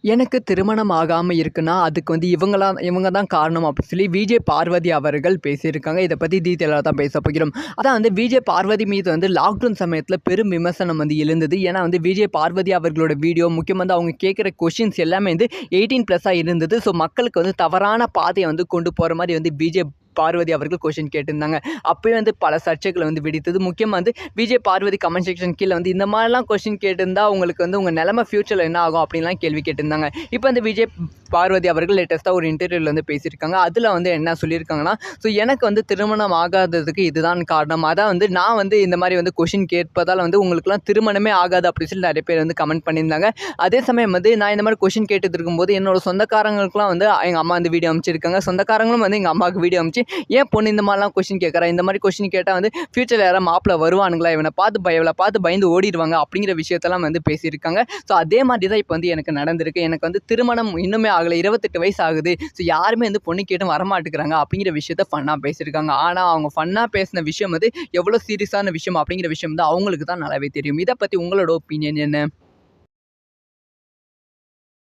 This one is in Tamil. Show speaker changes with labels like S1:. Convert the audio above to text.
S1: எனக்கு திருமணம் ஆகாம இருக்குன்னா, அதுக்கு வந்து இவங்க தான் காரணம் அப்படின்னு சொல்லி விஜய் பார்வதி அவர்கள் பேசியிருக்காங்க. இத பத்தி டீட்டெயிலா தான் பேசப் போகிறோம். அதான் வந்து விஜய் பார்வதி மீது வந்து லாக்டவுன் சமயத்தில பெரும் விமர்சனம் வந்து எழுந்தது. ஏன்னா வந்து விஜய் பார்வதி அவர்களோட வீடியோ முக்கியமா வந்து அவங்க கேட்கிற கொஸ்டின்ஸ் எல்லாமே வந்து 18+ இருந்தது. ஸோ மக்களுக்கு வந்து தவறான பாதைய வந்து கொண்டு போற மாரி வந்து விஜய் பார்வதி அவர்கள் கொஸ்டின் கேட்டிருந்தாங்க. அப்பயே வந்து பல சர்ச்சைகள வந்து வெடித்தது. முக்கியமா வந்து விஜய் பார்வதி கமெண்ட் செக்ஷன் கீழ வந்து இந்த மாரிலாம் கொஸ்டின் கேட்டிருந்தா உங்களுக்கு வந்து உங்க நிலைமை ஃபியூச்சர்ல என்ன ஆகும் அப்படின்லாம் கேள்வி கேட்டிருந்தாங்க. இப்போ வந்து விஜய் பார்வதி அவர்கள் லேட்டஸ்ட்டா ஒரு இன்டர்வியூல வந்து பேசியிருக்காங்க. அதுல வந்து என்ன சொல்லியிருக்காங்கன்னா, ஸோ எனக்கு வந்து திருமணம் ஆகாததுக்கு இதுதான் காரணம். அதான் வந்து நான் வந்து இந்த மாரி வந்து கொஸ்டின் கேட்பதால வந்து உங்களுக்கெல்லாம் திருமணமே ஆகாது அப்படின்னு சொல்லி நெறைய பேர் வந்து கமெண்ட் பண்ணியிருந்தாங்க. அதே சமயம் வந்து நான் இந்த மாரி கொஸ்டின் கேட்டுட்டு இருக்கும்போது என்னோட சொந்தக்காரங்களுக்குலாம் வந்து எங்க அம்மா வந்து வீடியோ அனுப்பிச்சிருக்காங்க. சொந்தக்காரங்களும் வந்து எங்க அம்மாவுக்கு வீடியோ அனுப்பிச்சு ஏன் பொண்ணு இந்த மாதிரிலாம் கொஸ்டின் கேட்குறா, இந்த மாதிரி கொஸ்டின் கேட்டால் வந்து ஃபியூச்சரில் யாராவது மாப்பிள்ள வருவானுங்களா, இவளை பார்த்து பயந்து ஓடிடுவாங்க அப்படிங்கிற விஷயத்தெல்லாம் வந்து பேசியிருக்காங்க. ஸோ அதே மாதிரி தான் இப்போ வந்து எனக்கு நடந்திருக்கு. எனக்கு வந்து திருமணம் இன்னுமே ஆகலை, 28 வயசு ஆகுது. ஸோ யாருமே வந்து பொண்ணு கேட்டும் வரமாட்டேங்கிறாங்க அப்படிங்கிற விஷயத்த ஃபன்னாக பேசியிருக்காங்க. ஆனால் அவங்க ஃபன்னாக பேசின விஷயம் வந்து எவ்வளோ சீரியஸான விஷயம் அப்படிங்கிற விஷயம் வந்து அவங்களுக்கு தான் நல்லாவே தெரியும். இதை பற்றி உங்களோட ஒப்பீனியன் என்ன?